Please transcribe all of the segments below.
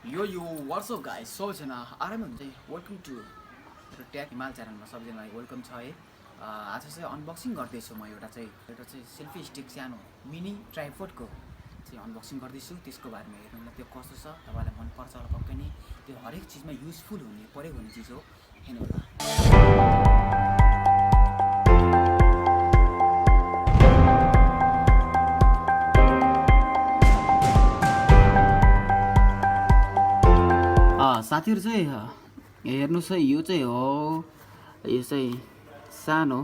यो WhatsApp guys सबैजना आरामै हुन्छ वेलकम टु ट्याग हिमाल च्यानलमा सबैजनालाई वेलकम छ है। आज चाहिँ अनबक्सिङ गर्दैछु म एउटा चाहिँ सेल्फी स्टिक सानो मिनी ट्राइपोडको चाहिँ अनबक्सिङ गर्दैछु। त्यसको बारेमा हेर्नु त्यो कस्तो छ, तपाईँलाई मनपर्छ होला पक्कै नै। त्यो हरेक चिजमा युजफुल हुने प्रयोग हुने चिज हो, हेर्नु होला। साथीहरू चाहिँ हेर्नुहोस् है, यो चाहिँ हो, यो चाहिँ सानो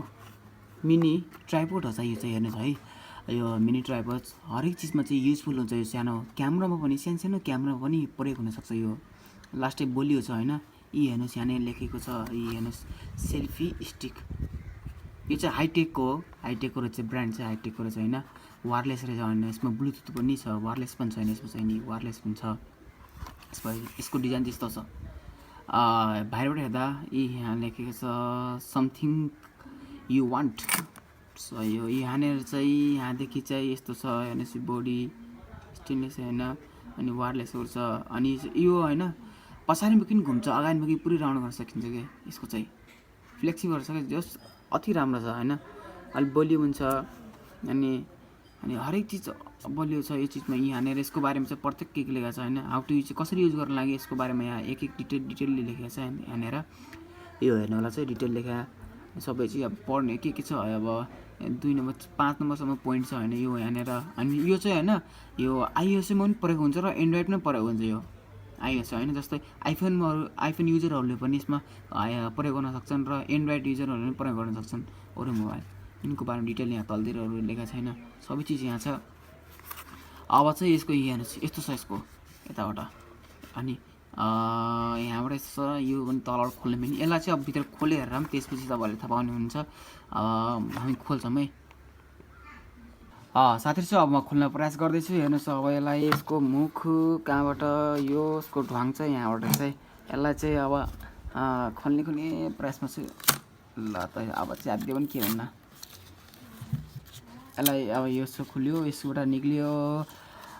मिनी ट्राइपोड हो चाहिँ यो चाहिँ हेर्नुहोस् है। यो मिनी ट्राइपोड हरेक चिजमा चाहिँ युजफुल हुन्छ। यो सानो क्यामेरामा पनि सानो क्यामेरामा पनि प्रयोग हुनसक्छ। यो लास्टै बोलियो छ होइन। यी हेर्नुहोस् यहाँनिर लेखेको छ, यी हेर्नुहोस् सेल्फी स्टिक। यो चाहिँ हाइटेकको हो, हाइटेकको रहेछ ब्रान्ड चाहिँ हाइटेकको रहेछ होइन। वायरलेस रहेछ होइन, यसमा ब्लुटुथ पनि छ, वायरलेस पनि छैन यसमा चाहिँ नि, वायरलेस पनि छ। यसको डिजाइन त्यस्तो छ। बाहिरबाट हेर्दा यहाँ लेखेको छ समथिङ यु वान्ट। सो यो यहाँनिर चाहिँ यहाँदेखि चाहिँ यस्तो छ हेर्नुहोस्, बडी स्टेनलेस होइन, अनि वायरलेसहरू छ। अनि यो होइन पछाडिमा पनि घुम्छ, अगाडिमा पनि पुरै राउन्ड गर्न सकिन्छ क्या। यसको चाहिँ फ्लेक्सिबल गर्न सकिन्छ, जस अति राम्रो छ होइन। अलिक बलियो पनि छ, अनि हरेक चिज बलियो छ यो चिजमा। यहाँनिर यसको बारेमा चाहिँ प्रत्येक के लेखेको छ होइन, हाउ टु युज कसरी युज गर्न लागि यसको बारेमा यहाँ एक डिटेलले लेखेको छ यहाँनिर। यो हेर्नु होला चाहिँ डिटेल लेखा सबै चाहिँ अब पढ्ने के छ। अब 2 नम्बर 5 नम्बरसम्म पोइन्ट छ होइन यो यहाँनिर। अनि यो चाहिँ होइन यो आइओएसमा पनि प्रयोग हुन्छ र एन्ड्रोइडमा प्रयोग हुन्छ। यो आइओएस होइन, जस्तै आइफोन युजरहरूले पनि यसमा प्रयोग गर्न सक्छन् र एन्ड्रोइड युजरहरूले पनि प्रयोग गर्न सक्छन् अरू मोबाइल। यिनको बारेमा डिटेल यहाँ तलतिरहरू लेखेको छैन, सबै चिज यहाँ छ। अब चाहिँ यसको हेर्नुहोस् यस्तो छ यसको यताबाट, अनि यहाँबाट यस्तो छ। यो पनि तलबाट खोल्ने पनि, यसलाई चाहिँ अब भित्र खोलेर पनि त्यसपछि तपाईँहरूले थाहा पाउनुहुन्छ। हामी खोल्छौँ है साथीहरू चाहिँ। अब म खोल्न प्रयास गर्दैछु, हेर्नुहोस् अब यसलाई यसको मुख कहाँबाट, यो यसको ढ्वाङ चाहिँ यहाँबाट चाहिँ यसलाई चाहिँ अब खोल्ने प्रयासमा छु। ल त अब चाहिँ आधी पनि के भन्न, यसलाई अब यसो खुल्यो, यसबाट निक्लियो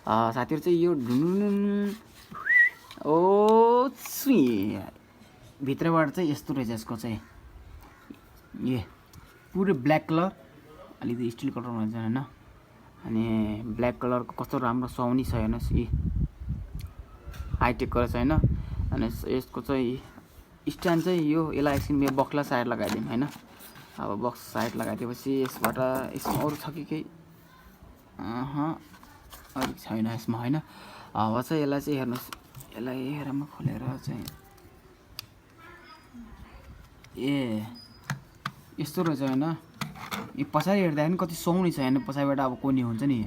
साथीहरू चाहिँ। यो ओ भित्रबाट चाहिँ यस्तो रहेछ यसको चाहिँ, ए पुरै ब्ल्याक कलर, अलिकति स्टिल कलरमा हुन्छ होइन। अनि ब्ल्याक कलरको कस्तो राम्रो सुहाउने छ हेर्नुहोस्, यी हाइटेकको रहेछ होइन। अनि यसको चाहिँ स्ट्यान्ड चाहिँ यसलाई एकछिन मेरो बक्सलाई साइड लगाइदिउँ होइन। अब बक्स साइड लगाइदिएपछि यसबाट यसमा अरू छ कि केही, अलिक छैन यसमा होइन। अब चाहिँ यसलाई चाहिँ हेर्नुहोस्, यसलाई राम्रो खोलेर चाहिँ ए यस्तो रहेछ होइन। यो पछाडि हेर्दाखेरि कति सुहाउने छ होइन, पछाडिबाट अब कोनी हुन्छ नि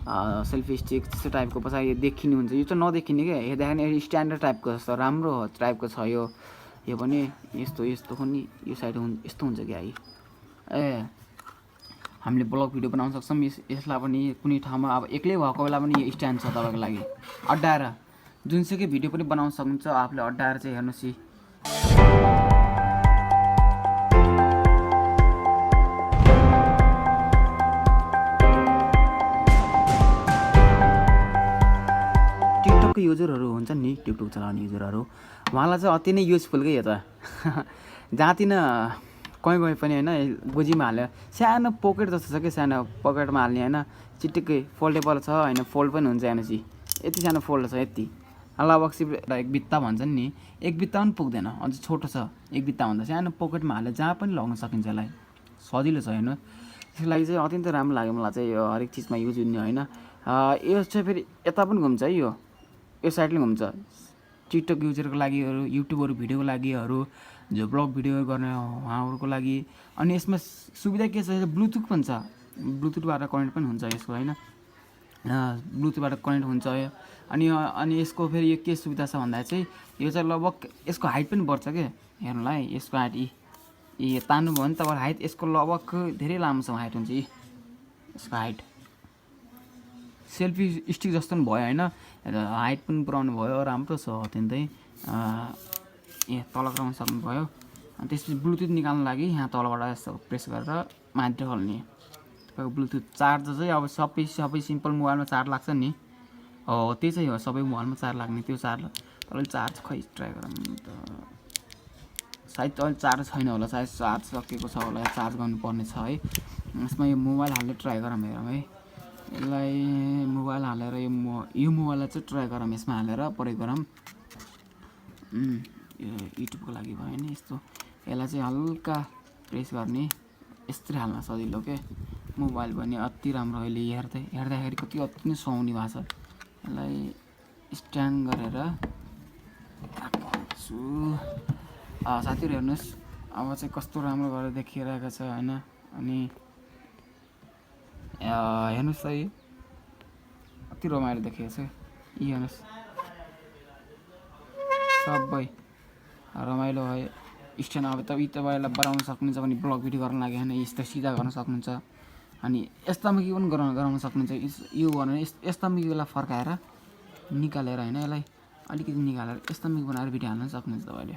सेल्फी स्टिक त्यस्तो टाइपको पछाडि देखिने हुन्छ। यो चाहिँ नदेखिने क्या, हेर्दाखेरि स्ट्यान्डर्ड टाइपको जस्तो राम्रो टाइपको छ यो पनि। यस्तो पनि यो साइड यस्तो हुन्छ क्या ए। हामीले ब्लग भिडियो बनाउन सक्छौँ यसलाई पनि कुनै ठाउँमा। अब एक्लै भएको बेला पनि यो स्ट्यान्ड छ तपाईँको लागि, अड्डाएर जुनसुकै भिडियो पनि बनाउन सक्नुहुन्छ आफूले अड्डाएर चाहिँ। हेर्नुहोस् टिकटकको युजरहरू हुन्छन् नि, टिकटक चलाउने युजरहरू, उहाँलाई चाहिँ अति नै युजफुल क्या यो त। जहाँतिर कहीँ पनि होइन गोजीमा हाल्यो, सानो पकेट जस्तो छ कि, सानो पकेटमा हाल्ने होइन, चिटिक्कै फोल्डेबल छ होइन, फोल्ड पनि हुन्छ। हेर्नुहोस् यति सानो फोल्ड छ यति। हल्लाबक्सी एक बित्ता भन्छन् नि, एक बित्ता पनि पुग्दैन, अझ छोटो छ। एक बित्ता भन्दा सानो पकेटमा हालेर जहाँ पनि लगाउन सकिन्छ, यसलाई सजिलो छ हेर्नु। त्यसको लागि चाहिँ अत्यन्तै राम्रो लाग्यो मलाई चाहिँ। यो हरेक चिजमा युज हुने होइन। यो चाहिँ फेरि यता पनि घुम्छ है, यो साइडले घुम्छ। टिकटक युजरको लागिहरू, युट्युबहरू भिडियोको लागिहरू, जो ब्लग भिडियो गर्ने उहाँहरूको लागि। अनि यसमा सुविधा के छ, ब्लुटुथ पनि छ, ब्लुटुथबाट कनेक्ट पनि हुन्छ यसको होइन, ब्लुटुथबाट कनेक्ट हुन्छ। अनि यसको फेरि यो के सुविधा छ भन्दा चाहिँ यो चाहिँ लगभग यसको हाइट पनि बढ्छ क्या। हेर्नुलाई यसको हाइट तान्नुभयो भने तपाईँको हाइट यसको लगभग धेरै लामोसम्म हाइट हुन्छ। यसको हाइट सेल्फी स्टिक जस्तो पनि भयो होइन, हाइट पनि पुऱ्याउनु भयो, राम्रो छ अत्यन्तै। तल कराउन सक्नुभयो। अनि त्यसपछि ब्लुटुथ निकाल्नु लागि यहाँ तलबाट यस्तो प्रेस गरेर माथि खोल्ने। तपाईँको ब्लुटुथ चार्जर चाहिँ अब सबै सिम्पल मोबाइलमा चार्ज लाग्छ नि, हो त्यही चाहिँ हो सबै मोबाइलमा चार्ज लाग्ने त्यो चार्ज तपाईँले चार्ज खै ट्राई गरौँ त सायद अहिले चार्ज छैन होला सायद चार्ज सकिएको छ होला चार्ज गर्नुपर्ने छ है यसमा यो मोबाइल हालेर ट्राई गरौँ हेरौँ है यसलाई मोबाइल हालेर यो मोबाइललाई चाहिँ ट्राई गरौँ यसमा हालेर प्रयोग गरौँ यो युट्युबको लागि भयो नि यस्तो यसलाई चाहिँ हल्का प्रेस गर्ने यस्तै हाल्न सजिलो के मोबाइल पनि अति राम्रो अहिले हेर्दाखेरि कति अति नै सुहाउने भएको छ यसलाई स्ट्यान्ड गरेर राख्छु साथीहरू हेर्नुहोस् अब चाहिँ कस्तो राम्रो गरेर देखिरहेको छ होइन अनि हेर्नुहोस् है कति रमाइलो देखिएको छ यी हेर्नुहोस् सबै रमाइलो है स्ट्यान्ड अब तपाईँलाई बनाउन सक्नुहुन्छ भने ब्लग भिडियो गर्न लागि होइन यस्तो सिधा गर्न सक्नुहुन्छ अनि यस्तामा के पनि गराउन सक्नुहुन्छ यो भनेर यस्तामा यसलाई फर्काएर निकालेर होइन यसलाई अलिकति निकालेर यस्तामा बनाएर भिडियो हाल्न सक्नुहुन्छ तपाईँले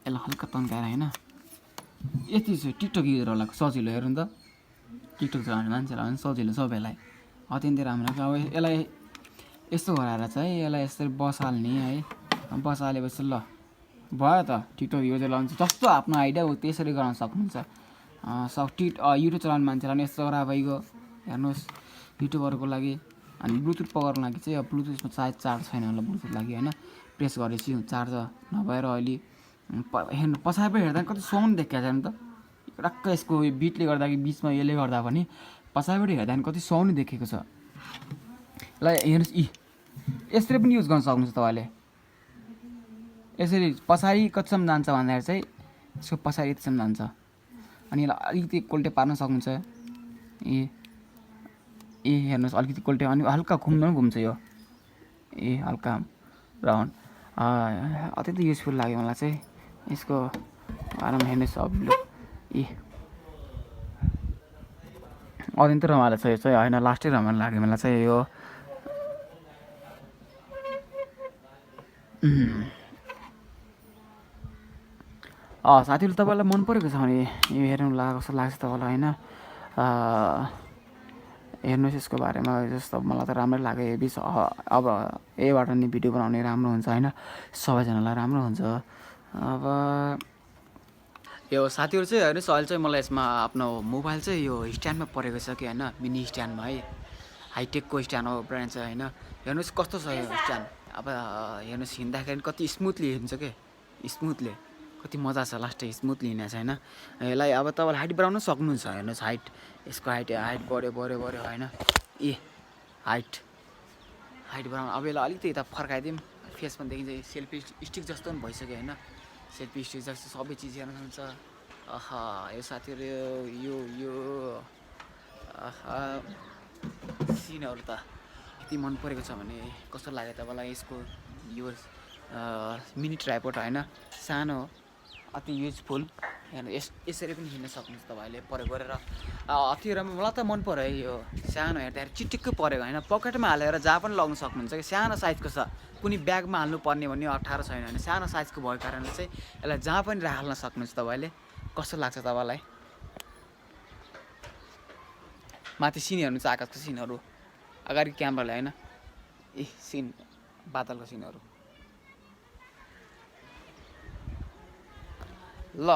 यसलाई हल्का तन्काएर होइन यति चाहिँ टिकटक युजरहरूलाई सजिलो हेर्नु त टिकटक चलाउने मान्छेलाई पनि सजिलो सबैलाई अत्यन्तै राम्रो अब यसलाई यस्तो गराएर चाहिँ यसलाई यसरी बसाल्ने है बसालेपछि ल भयो त टिकटक युजर लान्छ जस्तो आफ्नो आइडिया हो त्यसरी गराउन सक्नुहुन्छ युट्युब चलाउने मान्छेलाई पनि यस्तो गरा भइगयो हेर्नुहोस् युट्युबरको लागि अनि ब्लुटुथ पकड्नको लागि चाहिँ अब ब्लुटुथमा सायद चार्ज छैन होला ब्लुटुथ लागि होइन प्रेस गरेपछि चार्ज नभएर अहिले हेर्नु पछाडिबाट हेर्दा कति साउन्ड देखाएको छ नि त टक्क यसको बिटले गर्दाखेरि बिचमा यसले गर्दा पनि पछाडिबाट हेर्दा कति साउन्ड देखेको छ ल हेर्नुहोस् यसरी पनि युज गर्न सक्नुहुन्छ तपाईँले यसरी पछाडि कतिसम्म जान्छ भन्दाखेरि चाहिँ यसको पछाडि यतिसम्म जान्छ अनि यसलाई अलिकति कोल्टे पार्न सक्नुहुन्छ हेर्नुहोस् अलिकति कोल्टे अनि हल्का घुम्न पनि घुम्छ यो हल्का राउन्ड अत्यन्तै युजफुल लाग्यो मलाई चाहिँ यसको बारेमा हेर्नुहोस् अब अत्यन्तै रमाइलो छ यो चाहिँ होइन लास्टै रमाइलो लाग्यो मलाई चाहिँ यो साथीहरू तपाईँलाई मन परेको छ भने यो हेर्नु कस्तो लाग्छ तपाईँलाई होइन हेर्नुहोस् यसको बारेमा जस्तो मलाई त राम्रै लाग्यो यो बिच अब यहीबाट नि भिडियो बनाउने राम्रो हुन्छ होइन सबैजनालाई राम्रो हुन्छ अब यो साथीहरू चाहिँ हेर्नुहोस् अहिले चाहिँ मलाई यसमा आफ्नो मोबाइल चाहिँ यो स्ट्यान्डमा परेको छ कि होइन मिनी स्ट्यान्डमा है हाइटेकको स्ट्यान्ड हो ब्रान्ड चाहिँ होइन हेर्नुहोस् कस्तो छ यो स्ट्यान्ड अब हेर्नुहोस् हिँड्दाखेरि कति स्मुथली हिँड्छ के स्मुथली कति मजा छ लास्टै स्मुथली हिँडेको छ होइन यसलाई अब तपाईँले हाइट बढाउन सक्नुहुन्छ हेर्नुहोस् हाइट यसको हाइट बढ्यो होइन हाइट बढाउनु अब यसलाई अलिकति यता फर्काइदिउँ फेसमा देखिन्छ सेल्फी स्टिक जस्तो पनि भइसक्यो होइन सेल्फी स्टिक जस्तो सबै चिज हेर्न सक्नुहुन्छ यो साथीहरू यो सिनहरू त यति मन परेको छ भने कस्तो लाग्यो तपाईँलाई यसको यो मिनी ट्राइपोड होइन सानो अति युजफुल हेर्नु यसरी पनि हिँड्न सक्नुहुन्छ तपाईँले प्रयोग गरेर अति राम्रो मलाई त मन पऱ्यो है यो सानो हेर्दाखेरि चिटिक्कै परेको होइन पकेटमा हालेर जहाँ पनि लगाउन सक्नुहुन्छ कि सानो साइजको छ कुनै ब्यागमा हाल्नु पर्ने भन्ने अप्ठ्यारो छैन भने सानो साइजको भएको कारणले चाहिँ यसलाई जहाँ पनि हाल्न सक्नुहुन्छ तपाईँले कस्तो लाग्छ तपाईँलाई माथि सिन हेर्नु चाहिँ आकाशको सिनहरू अगाडि क्यामेराले होइन सिन बादलको सिनहरू ल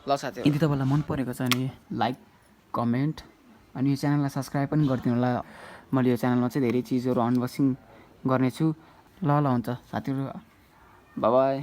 साथी यदि तपाईँलाई मन परेको छ भने लाइक कमेन्ट अनि यो च्यानललाई सब्सक्राइब पनि गरिदिनु होला मैले यो च्यानलमा चाहिँ धेरै चिजहरू अनबक्सिङ गर्नेछु ल हुन्छ साथीहरू बाई